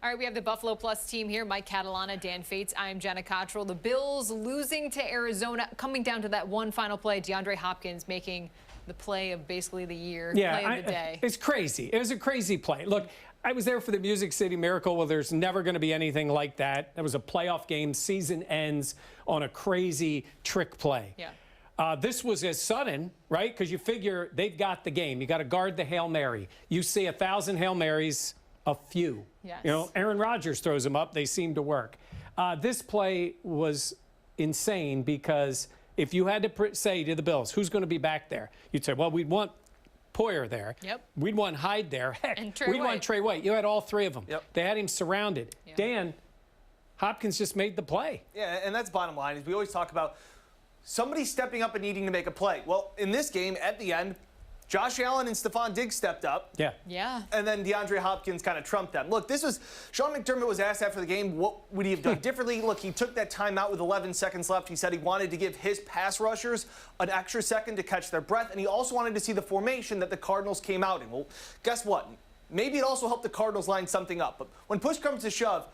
All right, we have the Buffalo Plus team here. Mike Catalana, Dan Fates. I'm Jenna Cottrell. The Bills losing to Arizona, coming down to that one final play. DeAndre Hopkins making the play of basically the year, play of the day. It's crazy. It was a crazy play. Look, I was there for the Music City Miracle. Well, there's never going to be anything like that. That was a playoff game. Season ends on a crazy trick play. Yeah. This was as sudden, right? Because you figure they've got the game. You got to guard the Hail Mary. You see 1,000 Hail Marys, a few. Yes. You know, Aaron Rodgers throws them up. They seem to work. This play was insane because if you had to say to the Bills, who's going to be back there? You'd say, well, we'd want Poyer there. Yep. We'd want Hyde there. Heck, we'd want Trey White. You had all three of them. Yep. They had him surrounded. Yeah. Dan, Hopkins just made the play. Yeah, and that's bottom line. Is we always talk about somebody stepping up and needing to make a play. Well, in this game, at the end, Josh Allen and Stephon Diggs stepped up. Yeah. Yeah. And then DeAndre Hopkins kind of trumped them. Look, Sean McDermott was asked after the game, what would he have done differently? Look, he took that timeout with 11 seconds left. He said he wanted to give his pass rushers an extra second to catch their breath, and he also wanted to see the formation that the Cardinals came out in. Well, guess what? Maybe it also helped the Cardinals line something up. But when push comes to shove,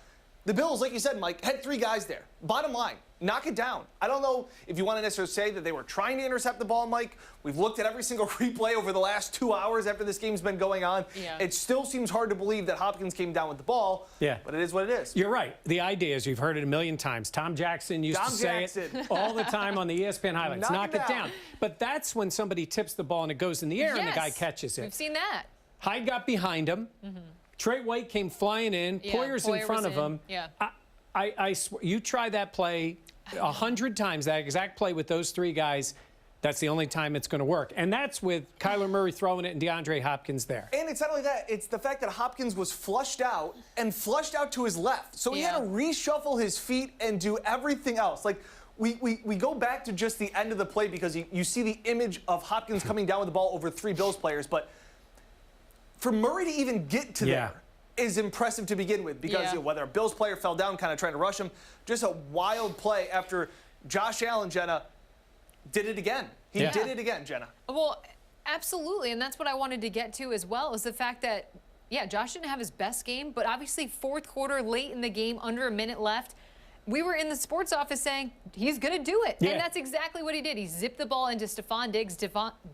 the Bills, like you said, Mike, had three guys there. Bottom line, knock it down. I don't know if you want to necessarily say that they were trying to intercept the ball, Mike. We've looked at every single replay over the last 2 hours after this game's been going on. Yeah. It still seems hard to believe that Hopkins came down with the ball. Yeah. But it is what it is. You're right. The idea is, you've heard it a million times. Tom Jackson used to say it all the time on the ESPN highlights. Knock it down. But that's when somebody tips the ball and it goes in the air and the guy catches it. We've seen that. Hyde got behind him. Trey White came flying in. Yeah, Poyer's in front of him. Yeah. I swear, you try that play 100 times, that exact play with those three guys, that's the only time it's going to work. And that's with Kyler Murray throwing it and DeAndre Hopkins there. And it's not only that, it's the fact that Hopkins was flushed out and flushed out to his left. So he had to reshuffle his feet and do everything else. Like, we go back to just the end of the play because you see the image of Hopkins coming down with the ball over three Bills players. But for Murray to even get to there is impressive to begin with because whether a Bills player fell down kind of trying to rush him, just a wild play after Josh Allen, Jenna, did it again. He did it again, Jenna. Well, absolutely, and that's what I wanted to get to as well, is the fact that, Josh didn't have his best game, but obviously fourth quarter, late in the game, under a minute left, we were in the sports office saying he's going to do it. Yeah. And that's exactly what he did. He zipped the ball into Stephon Diggs,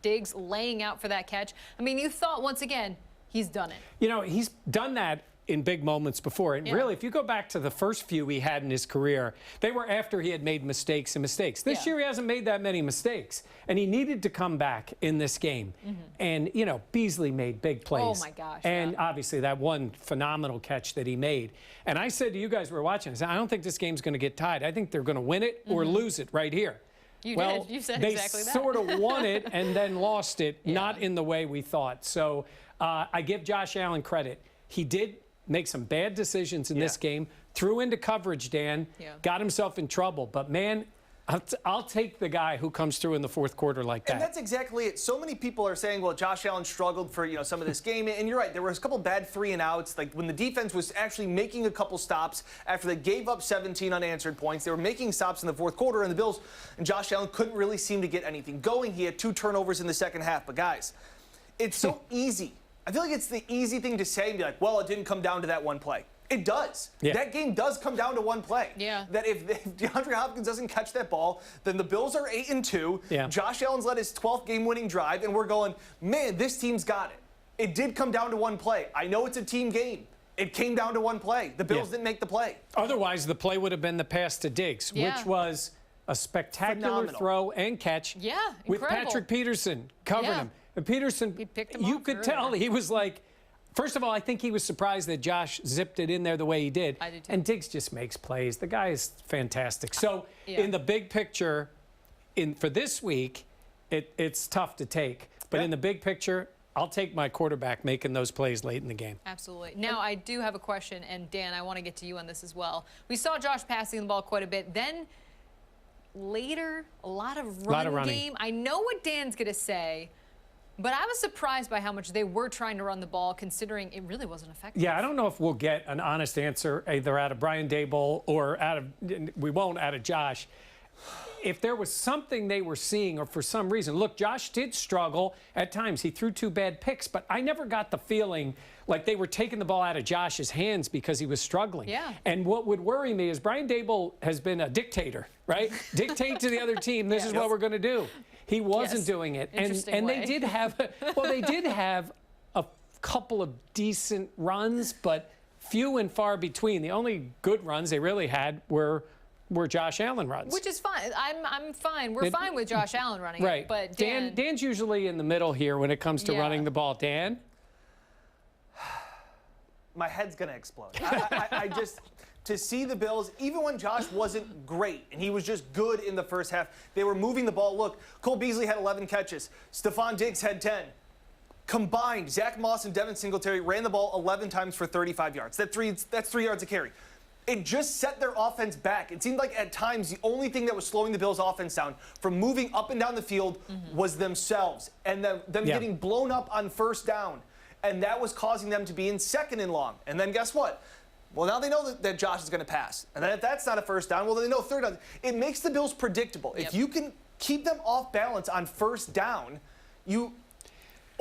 Diggs laying out for that catch. I mean, you thought, once again, he's done it. You know, he's done that in big moments before. And really, if you go back to the first few he had in his career, they were after he had made mistakes and mistakes. This year, he hasn't made that many mistakes. And he needed to come back in this game. And, you know, Beasley made big plays. Oh, my gosh. And obviously, that one phenomenal catch that he made. And I said to you guys who were watching, I said, I don't think this game's going to get tied. I think they're going to win it or lose it right here. You did. You said exactly that. They sort of won it and then lost it, not in the way we thought. So I give Josh Allen credit. He did make some bad decisions in this game, threw into coverage, Dan, got himself in trouble. But, man, I'll take the guy who comes through in the fourth quarter like that. And that's exactly it. So many people are saying, well, Josh Allen struggled for, some of this game. And you're right. There was a couple bad 3-and-outs. Like when the defense was actually making a couple stops after they gave up 17 unanswered points. They were making stops in the fourth quarter, and the Bills and Josh Allen couldn't really seem to get anything going. He had 2 turnovers in the second half. But, guys, it's so easy. I feel like it's the easy thing to say and be like, well, it didn't come down to that one play. It does. That game does come down to one play. That if DeAndre Hopkins doesn't catch that ball, then the Bills are 8-2. Josh Allen's led his 12th game-winning drive, and we're going, man, this team's got it. It did come down to one play. I know it's a team game. It came down to one play. The Bills didn't make the play. Otherwise, the play would have been the pass to Diggs, which was a spectacular throw and catch with Patrick Peterson covering him. And Peterson, you could tell he was like, first of all, I think he was surprised that Josh zipped it in there the way he did. I did too. And Diggs just makes plays. The guy is fantastic. So in the big picture, for this week, it's tough to take. But in the big picture, I'll take my quarterback making those plays late in the game. Absolutely. Now, I do have a question, and Dan, I want to get to you on this as well. We saw Josh passing the ball quite a bit. Then later, a lot of running game. I know what Dan's going to say, but I was surprised by how much they were trying to run the ball, considering it really wasn't effective. Yeah, I don't know if we'll get an honest answer either out of Brian Daboll or out of Josh. If there was something they were seeing, or for some reason, look, Josh did struggle at times. He threw 2 bad picks, but I never got the feeling like they were taking the ball out of Josh's hands because he was struggling. Yeah. And what would worry me is Brian Daboll has been a dictator, right? Dictate to the other team, this is what we're going to do. He wasn't doing it. And they did have, they did have a couple of decent runs, but few and far between. The only good runs they really had were Josh Allen runs. Which is fine. I'm fine. We're fine with Josh Allen running right. it. But Dan's usually in the middle here when it comes to running the ball. Dan? My head's going to explode. I just, to see the Bills, even when Josh wasn't great and he was just good in the first half, they were moving the ball. Look, Cole Beasley had 11 catches. Stephon Diggs had 10. Combined, Zach Moss and Devin Singletary ran the ball 11 times for 35 yards. That's 3 yards a carry. It just set their offense back. It seemed like at times the only thing that was slowing the Bills' offense down from moving up and down the field was themselves and them getting blown up on first down. And that was causing them to be in second and long. And then guess what? Well, now they know that Josh is going to pass. And then if that's not a first down, well, then they know third down. It makes the Bills predictable. If you can keep them off balance on first down,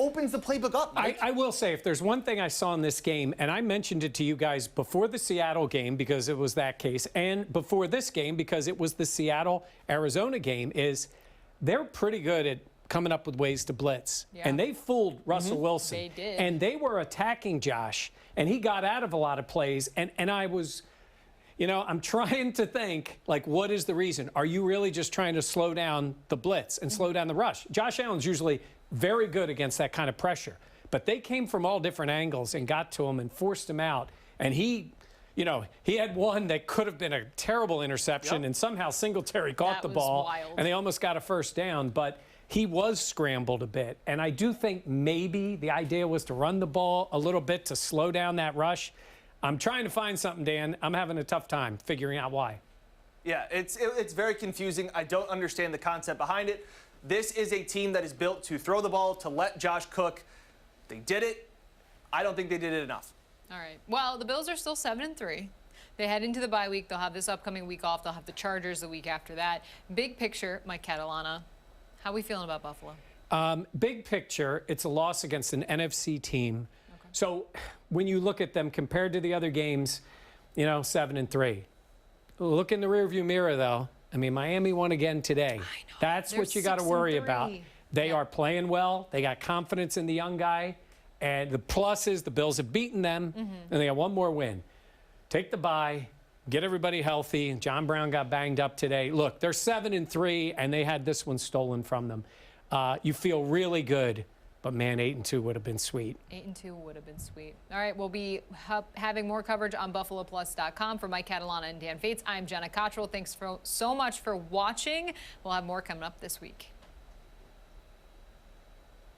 opens the playbook up, Mike. I will say, if there's one thing I saw in this game, and I mentioned it to you guys before the Seattle game because it was that case, and before this game because it was the Seattle-Arizona game, is they're pretty good at coming up with ways to blitz. Yeah. And they fooled Russell Wilson. They did. And they were attacking Josh, and he got out of a lot of plays, and I was... I'm trying to think, like, what is the reason? Are you really just trying to slow down the blitz and slow down the rush? Josh Allen's usually very good against that kind of pressure. But they came from all different angles and got to him and forced him out. And he had one that could have been a terrible interception, and somehow Singletary caught the ball. Wild. And they almost got a first down. But he was scrambled a bit. And I do think maybe the idea was to run the ball a little bit to slow down that rush. I'm trying to find something, Dan. I'm having a tough time figuring out why. Yeah, it's very confusing. I don't understand the concept behind it. This is a team that is built to throw the ball, to let Josh cook. They did it. I don't think they did it enough. All right. Well, the Bills are still 7-3. They head into the bye week. They'll have this upcoming week off. They'll have the Chargers the week after that. Big picture, Mike Catalana, how are we feeling about Buffalo? Big picture, it's a loss against an NFC team. So when you look at them compared to the other games, 7-3. Look in the rearview mirror, though. I mean, Miami won again today. I know. That's what you got to worry about. They are playing well. They got confidence in the young guy. And the plus is the Bills have beaten them, and they got one more win. Take the bye, get everybody healthy. John Brown got banged up today. Look, they're 7-3, and they had this one stolen from them. You feel really good. But, man, 8-2 would have been sweet. 8-2 would have been sweet. All right, we'll be having more coverage on BuffaloPlus.com. For Mike Catalana and Dan Fates, I'm Jenna Cottrell. Thanks so much for watching. We'll have more coming up this week.